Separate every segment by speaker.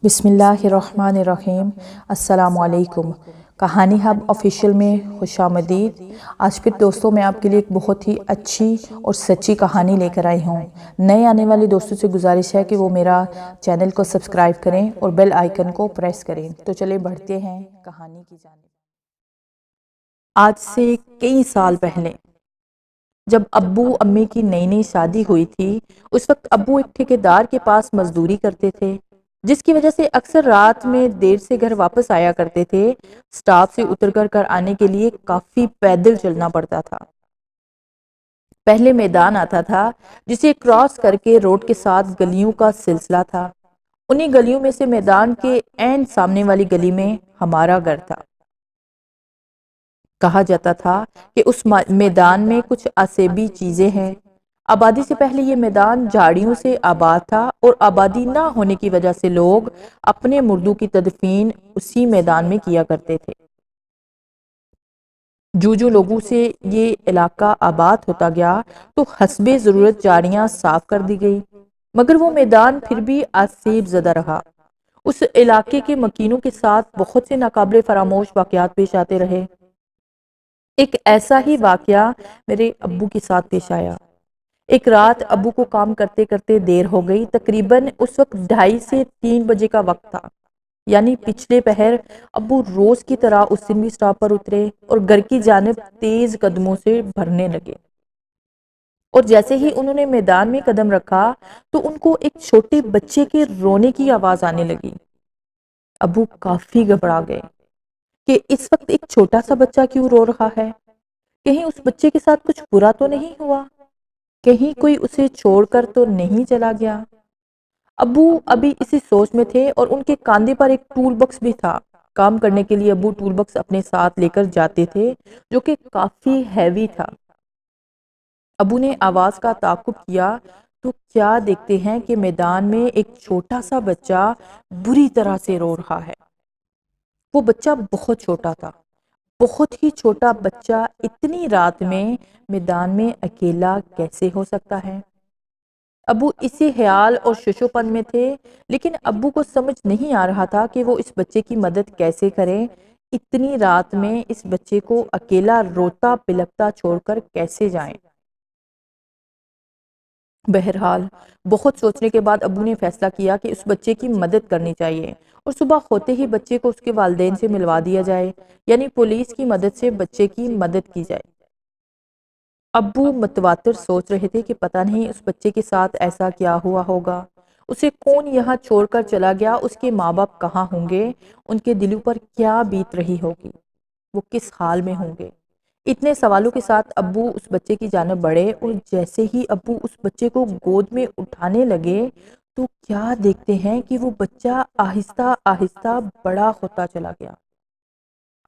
Speaker 1: بسم اللہ الرحمن الرحیم۔ السلام علیکم۔ کہانی ہب آفیشیل میں خوش آمدید۔ آج پھر دوستوں میں آپ کے لیے ایک بہت ہی اچھی اور سچی کہانی لے کر آئی ہوں۔ نئے آنے والے دوستوں سے گزارش ہے کہ وہ میرا چینل کو سبسکرائب کریں اور بیل آئیکن کو پریس کریں۔ تو چلیں بڑھتے ہیں کہانی کی جانب۔ آج سے کئی سال پہلے جب ابو امی کی نئی نئی شادی ہوئی تھی، اس وقت ابو ایک ٹھیکیدار کے پاس مزدوری کرتے تھے، جس کی وجہ سے اکثر رات میں دیر سے گھر واپس آیا کرتے تھے۔ سٹاپ سے اتر کر آنے کے لیے کافی پیدل چلنا پڑتا تھا۔ پہلے میدان آتا تھا، جسے کراس کر کے روڈ کے ساتھ گلیوں کا سلسلہ تھا۔ انہی گلیوں میں سے میدان کے عین سامنے والی گلی میں ہمارا گھر تھا۔ کہا جاتا تھا کہ اس میدان میں کچھ عصبی چیزیں ہیں۔ آبادی سے پہلے یہ میدان جھاڑیوں سے آباد تھا، اور آبادی نہ ہونے کی وجہ سے لوگ اپنے مردوں کی تدفین اسی میدان میں کیا کرتے تھے۔ جو لوگوں سے یہ علاقہ آباد ہوتا گیا تو حسب ضرورت جھاڑیاں صاف کر دی گئی، مگر وہ میدان پھر بھی آسیب زدہ رہا۔ اس علاقے کے مکینوں کے ساتھ بہت سے ناقابل فراموش واقعات پیش آتے رہے۔ ایک ایسا ہی واقعہ میرے ابو کے ساتھ پیش آیا۔ ایک رات ابو کو کام کرتے کرتے دیر ہو گئی۔ تقریباً اس وقت 2:30 سے 3 بجے کا وقت تھا، یعنی پچھلے پہر۔ ابو روز کی طرح اس دن بھی سٹاپ پر اترے اور گھر کی جانب تیز قدموں سے بڑھنے لگے، اور جیسے ہی انہوں نے میدان میں قدم رکھا تو ان کو ایک چھوٹے بچے کے رونے کی آواز آنے لگی۔ ابو کافی گھبرا گئے کہ اس وقت ایک چھوٹا سا بچہ کیوں رو رہا ہے؟ کہیں اس بچے کے ساتھ کچھ برا تو نہیں ہوا؟ کہیں کوئی اسے چھوڑ کر تو نہیں چلا گیا؟ ابو ابھی اسی سوچ میں تھے، اور ان کے کاندھے پر ایک ٹول باکس بھی تھا۔ کام کرنے کے لیے ابو ٹول باکس اپنے ساتھ لے کر جاتے تھے، جو کہ کافی ہیوی تھا۔ ابو نے آواز کا تعاقب کیا تو کیا دیکھتے ہیں کہ میدان میں ایک چھوٹا سا بچہ بری طرح سے رو رہا ہے۔ وہ بچہ بہت چھوٹا تھا، بہت ہی چھوٹا بچہ اتنی رات میں میدان میں اکیلا کیسے ہو سکتا ہے؟ ابو اسی خیال اور ششوپن میں تھے، لیکن ابو کو سمجھ نہیں آ رہا تھا کہ وہ اس بچے کی مدد کیسے کریں۔ اتنی رات میں اس بچے کو اکیلا روتا پلکتا چھوڑ کر کیسے جائیں؟ بہرحال بہت سوچنے کے بعد ابو نے فیصلہ کیا کہ اس بچے کی مدد کرنی چاہیے، اور صبح ہوتے ہی بچے کو اس کے والدین سے ملوا دیا جائے، یعنی پولیس کی مدد سے بچے کی مدد کی جائے۔ ابو متواتر سوچ رہے تھے کہ پتہ نہیں اس بچے کے ساتھ ایسا کیا ہوا ہوگا، اسے کون یہاں چھوڑ کر چلا گیا، اس کے ماں باپ کہاں ہوں گے، ان کے دلوں پر کیا بیت رہی ہوگی، وہ کس حال میں ہوں گے۔ اتنے سوالوں کے ساتھ ابو اس بچے کی جانب بڑھے، اور جیسے ہی ابو اس بچے کو گود میں اٹھانے لگے تو کیا دیکھتے ہیں کہ وہ بچہ آہستہ آہستہ بڑا ہوتا چلا گیا۔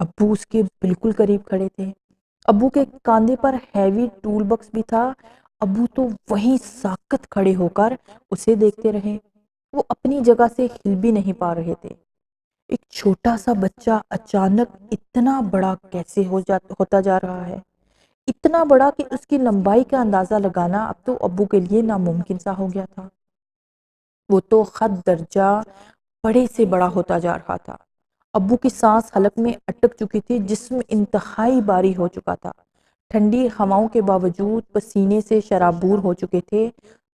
Speaker 1: ابو اس کے بالکل قریب کھڑے تھے۔ ابو کے کاندھے پر ہیوی ٹول باکس بھی تھا۔ ابو تو وہیں ساکت کھڑے ہو کر اسے دیکھتے رہے۔ وہ اپنی جگہ سے ہل بھی نہیں پا رہے تھے۔ ایک چھوٹا سا بچہ اچانک اتنا بڑا کیسے ہوتا جا رہا ہے؟ اتنا بڑا کہ اس کی لمبائی کا اندازہ لگانا اب تو ابو کے لیے ناممکن سا ہو گیا تھا۔ وہ تو حد درجہ بڑے سے بڑا ہوتا جا رہا تھا۔ ابو کی سانس حلق میں اٹک چکی تھی، جسم انتہائی بھاری ہو چکا تھا۔ ٹھنڈی ہواؤں کے باوجود پسینے سے شرابور ہو چکے تھے۔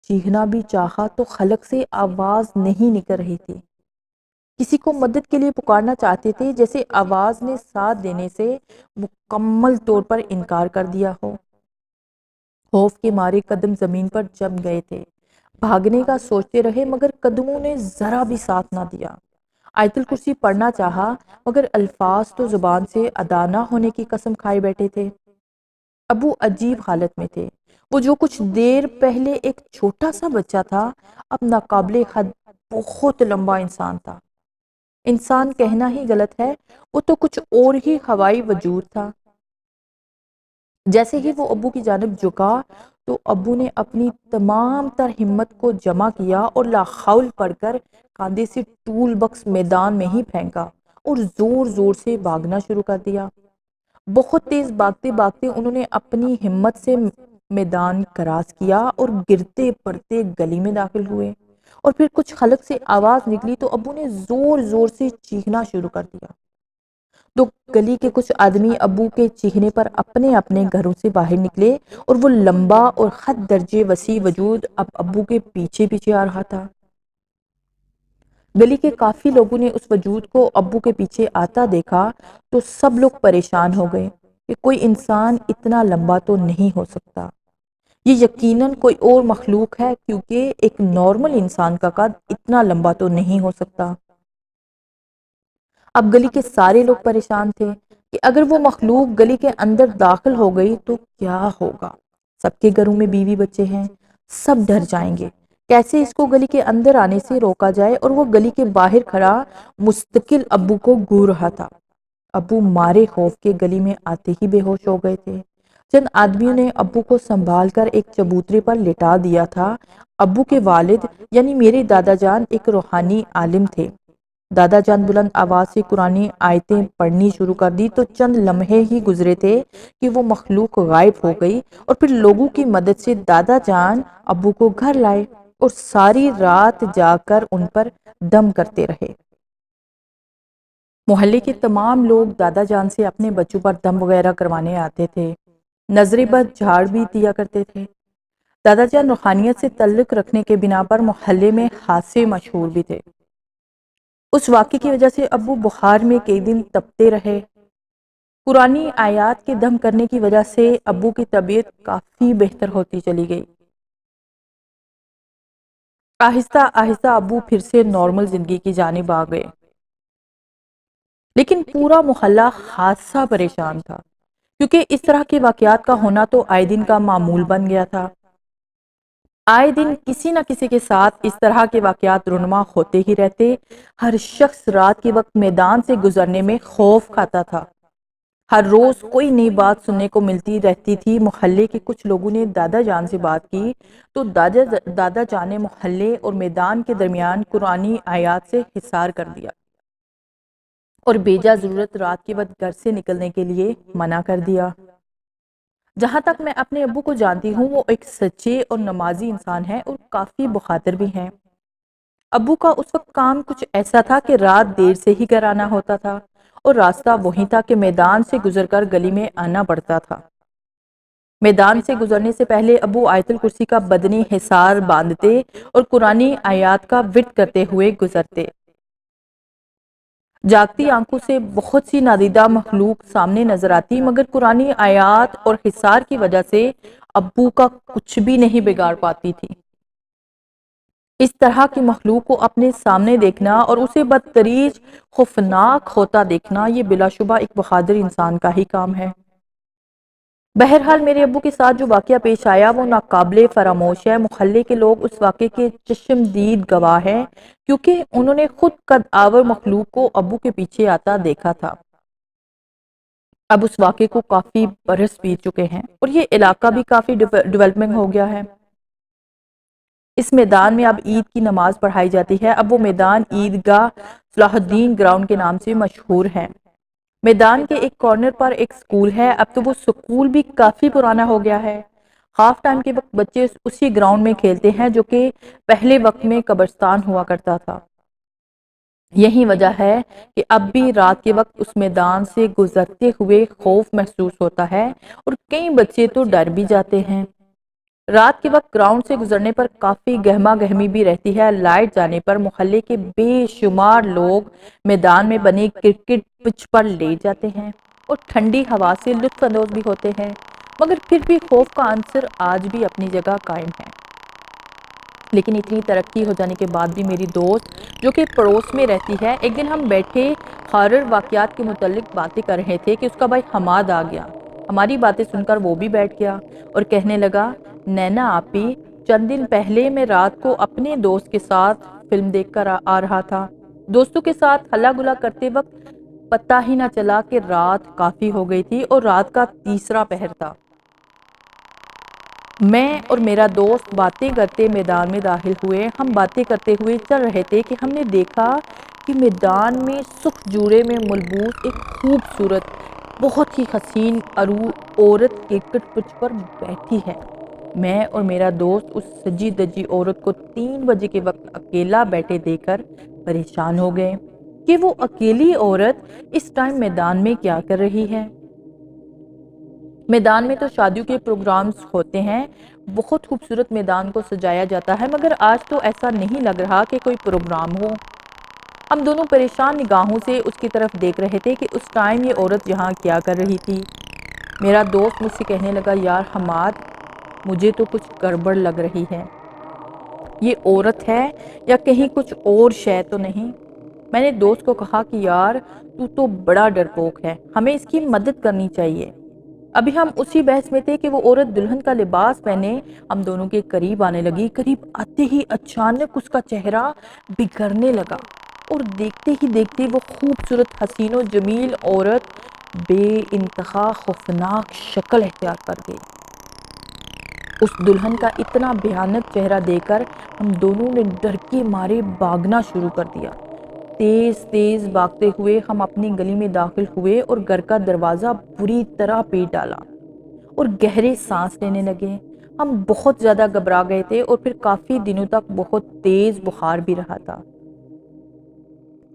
Speaker 1: چیخنا بھی چاہا تو حلق سے آواز نہیں نکل رہی تھی۔ کسی کو مدد کے لیے پکارنا چاہتے تھے، جیسے آواز نے ساتھ دینے سے مکمل طور پر انکار کر دیا ہو۔ خوف کے مارے قدم زمین پر جم گئے تھے۔ بھاگنے کا سوچتے رہے، مگر قدموں نے ذرا بھی ساتھ نہ دیا۔ آیت الکرسی پڑھنا چاہا، مگر الفاظ تو زبان سے ادا نہ ہونے کی قسم کھائے بیٹھے تھے۔ ابو عجیب حالت میں تھے۔ وہ جو کچھ دیر پہلے ایک چھوٹا سا بچہ تھا، اب ناقابل حد بہت لمبا انسان تھا۔ انسان کہنا ہی غلط ہے، وہ تو کچھ اور ہی ہوائی وجود تھا۔ جیسے ہی وہ ابو کی جانب جھکا تو ابو نے اپنی تمام تر ہمت کو جمع کیا اور لا حول پڑھ کر کاندھے سے ٹول باکس میدان میں ہی پھینکا اور زور زور سے بھاگنا شروع کر دیا۔ بہت تیز بھاگتے بھاگتے انہوں نے اپنی ہمت سے میدان کراس کیا اور گرتے پڑتے گلی میں داخل ہوئے۔ اور پھر کچھ خلق سے آواز نکلی تو ابو نے زور زور سے چیخنا شروع کر دیا۔ تو گلی کے کچھ آدمی ابو کے چیخنے پر اپنے اپنے گھروں سے باہر نکلے اور وہ لمبا اور خط درجے وسیع وجود اب ابو کے پیچھے پیچھے آ رہا تھا۔ گلی کے کافی لوگوں نے اس وجود کو ابو کے پیچھے آتا دیکھا تو سب لوگ پریشان ہو گئے کہ کوئی انسان اتنا لمبا تو نہیں ہو سکتا، یہ یقیناً کوئی اور مخلوق ہے، کیونکہ ایک نارمل انسان کا قد اتنا لمبا تو نہیں ہو سکتا۔ اب گلی کے سارے لوگ پریشان تھے کہ اگر وہ مخلوق گلی کے اندر داخل ہو گئی تو کیا ہوگا۔ سب کے گھروں میں بیوی بچے ہیں، سب ڈر جائیں گے، کیسے اس کو گلی کے اندر آنے سے روکا جائے، اور وہ گلی کے باہر کھڑا مستقل ابو کو گھور رہا تھا۔ ابو مارے خوف کے گلی میں آتے ہی بے ہوش ہو گئے تھے۔ چند آدمیوں نے ابو کو سنبھال کر ایک چبوترے پر لٹا دیا تھا۔ ابو کے والد یعنی میرے دادا جان ایک روحانی عالم تھے۔ دادا جان بلند آواز سے قرآنی آیتیں پڑھنی شروع کر دی تو چند لمحے ہی گزرے تھے کہ وہ مخلوق غائب ہو گئی، اور پھر لوگوں کی مدد سے دادا جان ابو کو گھر لائے اور ساری رات جا کر ان پر دم کرتے رہے۔ محلے کے تمام لوگ دادا جان سے اپنے بچوں پر دم وغیرہ کروانے آتے تھے، نظر بد جھاڑ بھی دیا کرتے تھے۔ دادا جان روحانیت سے تعلق رکھنے کے بنا پر محلے میں حادثے مشہور بھی تھے۔ اس واقعے کی وجہ سے ابو بخار میں کئی دن تپتے رہے۔ قرآنی آیات کے دم کرنے کی وجہ سے ابو کی طبیعت کافی بہتر ہوتی چلی گئی۔ آہستہ آہستہ ابو پھر سے نارمل زندگی کی جانب آ گئے، لیکن پورا محلہ خاصا پریشان تھا، کیونکہ اس طرح کے واقعات کا ہونا تو آئے دن کا معمول بن گیا تھا۔ آئے دن کسی نہ کسی کے ساتھ اس طرح کے واقعات رونما ہوتے ہی رہتے۔ ہر شخص رات کے وقت میدان سے گزرنے میں خوف کھاتا تھا۔ ہر روز کوئی نئی بات سننے کو ملتی رہتی تھی۔ محلے کے کچھ لوگوں نے دادا جان سے بات کی تو دادا جان نے محلے اور میدان کے درمیان قرآنی آیات سے حصار کر دیا اور بیجا ضرورت رات کے وقت گھر سے نکلنے کے لیے منع کر دیا۔ جہاں تک میں اپنے ابو کو جانتی ہوں، وہ ایک سچے اور نمازی انسان ہے اور کافی بخاتر بھی ہیں۔ ابو کا اس وقت کام کچھ ایسا تھا کہ رات دیر سے ہی گھر آنا ہوتا تھا اور راستہ وہی تھا کہ میدان سے گزر کر گلی میں آنا پڑتا تھا۔ میدان سے گزرنے سے پہلے ابو آیت الکرسی کا بدنی حصار باندھتے اور قرآنی آیات کا ورد کرتے ہوئے گزرتے۔ جاگتی آنکھوں سے بہت سی نادیدہ مخلوق سامنے نظر آتی، مگر قرآنی آیات اور حصار کی وجہ سے ابو کا کچھ بھی نہیں بگاڑ پاتی تھی۔ اس طرح کی مخلوق کو اپنے سامنے دیکھنا اور اسے بدتریج خوفناک ہوتا دیکھنا، یہ بلا شبہ ایک بہادر انسان کا ہی کام ہے۔ بہرحال میرے ابو کے ساتھ جو واقعہ پیش آیا وہ ناقابل فراموش ہے۔ محلے کے لوگ اس واقعے کے چشمدید گواہ ہیں، کیونکہ انہوں نے خود قد آور مخلوق کو ابو کے پیچھے آتا دیکھا تھا۔ اب اس واقعے کو کافی برس بیت چکے ہیں اور یہ علاقہ بھی کافی ڈیولپمنٹ ہو گیا ہے۔ اس میدان میں اب عید کی نماز پڑھائی جاتی ہے۔ اب وہ میدان عیدگاہ صلاح الدین گراؤنڈ کے نام سے مشہور ہے۔ میدان کے ایک کارنر پر ایک سکول ہے۔ اب تو وہ سکول بھی کافی پرانا ہو گیا ہے۔ ہاف ٹائم کے وقت بچے اسی گراؤنڈ میں کھیلتے ہیں جو کہ پہلے وقت میں قبرستان ہوا کرتا تھا۔ یہی وجہ ہے کہ اب بھی رات کے وقت اس میدان سے گزرتے ہوئے خوف محسوس ہوتا ہے اور کئی بچے تو ڈر بھی جاتے ہیں۔ رات کے وقت گراؤنڈ سے گزرنے پر کافی گہما گہمی بھی رہتی ہے۔ لائٹ جانے پر محلے کے بے شمار لوگ میدان میں بنی کرکٹ پچ پر لے جاتے ہیں اور ٹھنڈی ہوا سے لطف اندوز بھی ہوتے ہیں، مگر پھر بھی خوف کا عنصر آج بھی اپنی جگہ قائم ہے۔ لیکن اتنی ترقی ہو جانے کے بعد بھی میری دوست جو کہ پڑوس میں رہتی ہے، ایک دن ہم بیٹھے ہارر واقعات کے متعلق باتیں کر رہے تھے کہ اس کا بھائی حماد آ گیا۔ ہماری باتیں سن کر وہ بھی بیٹھ گیا اور کہنے لگا، نینا آپی، چند دن پہلے میں رات کو اپنے دوست کے ساتھ فلم دیکھ کر آ رہا تھا۔ دوستوں کے ساتھ ہلا گلا کرتے وقت پتہ ہی نہ چلا کہ رات کافی ہو گئی تھی اور رات کا تیسرا پہر تھا۔ میں اور میرا دوست باتیں کرتے میدان میں داخل ہوئے۔ ہم باتیں کرتے ہوئے چل رہے تھے کہ ہم نے دیکھا کہ میدان میں سرخ جوڑے میں ملبوس ایک خوبصورت بہت ہی حسین عروق عورت کرکٹ پچ پر بیٹھی ہے۔ میں اور میرا دوست اس سجی دجی عورت کو 3 بجے کے وقت اکیلا بیٹھے دیکھ کر پریشان ہو گئے کہ وہ اکیلی عورت اس ٹائم میدان میں کیا کر رہی ہے۔ میدان میں تو شادیوں کے پروگرامز ہوتے ہیں، بہت خوبصورت میدان کو سجایا جاتا ہے، مگر آج تو ایسا نہیں لگ رہا کہ کوئی پروگرام ہو۔ ہم دونوں پریشان نگاہوں سے اس کی طرف دیکھ رہے تھے کہ اس ٹائم یہ عورت یہاں کیا کر رہی تھی۔ میرا دوست مجھ سے کہنے لگا، یار حماد، مجھے تو کچھ گڑبڑ لگ رہی ہے، یہ عورت ہے یا کہیں کچھ اور شے تو نہیں۔ میں نے دوست کو کہا کہ یار تو بڑا ڈرپوک ہے، ہمیں اس کی مدد کرنی چاہیے۔ ابھی ہم اسی بحث میں تھے کہ وہ عورت دلہن کا لباس پہنے ہم دونوں کے قریب آنے لگی۔ قریب آتے ہی اچانک اس کا چہرہ بگڑنے لگا اور دیکھتے ہی دیکھتے وہ خوبصورت حسین و جمیل عورت بے انتہا خوفناک شکل اختیار کر گئی۔ اس دلہن کا اتنا بھیانک چہرہ دیکھ کر ہم دونوں نے ڈر کے مارے بھاگنا شروع کر دیا۔ تیز تیز بھاگتے ہوئے ہم اپنی گلی میں داخل ہوئے اور گھر کا دروازہ بری طرح پیٹ ڈالا اور گہرے سانس لینے لگے۔ ہم بہت زیادہ گھبرا گئے تھے اور پھر کافی دنوں تک بہت تیز بخار بھی رہا تھا۔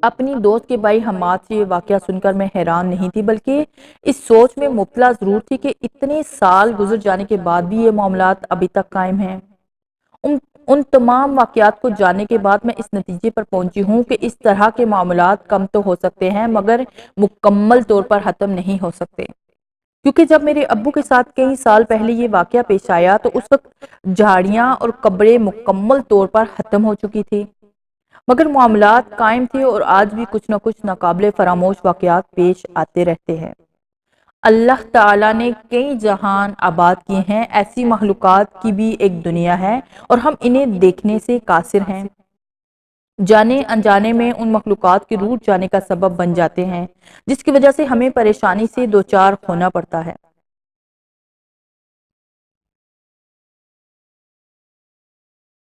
Speaker 1: اپنی دوست کے بھائی حماد سے یہ واقعہ سن کر میں حیران نہیں تھی، بلکہ اس سوچ میں مبتلا ضرور تھی کہ اتنے سال گزر جانے کے بعد بھی یہ معاملات ابھی تک قائم ہیں۔ ان تمام واقعات کو جاننے کے بعد میں اس نتیجے پر پہنچی ہوں کہ اس طرح کے معاملات کم تو ہو سکتے ہیں مگر مکمل طور پر ختم نہیں ہو سکتے، کیونکہ جب میرے ابو کے ساتھ کئی سال پہلے یہ واقعہ پیش آیا تو اس وقت جھاڑیاں اور قبریں مکمل طور پر ختم ہو چکی تھی، مگر معاملات قائم تھے اور آج بھی کچھ نہ کچھ ناقابل فراموش واقعات پیش آتے رہتے ہیں۔ اللہ تعالیٰ نے کئی جہان آباد کیے ہیں، ایسی مخلوقات کی بھی ایک دنیا ہے اور ہم انہیں دیکھنے سے قاصر ہیں، جانے انجانے میں ان مخلوقات کے روٹ جانے کا سبب بن جاتے ہیں، جس کی وجہ سے ہمیں پریشانی سے دوچار ہونا پڑتا ہے۔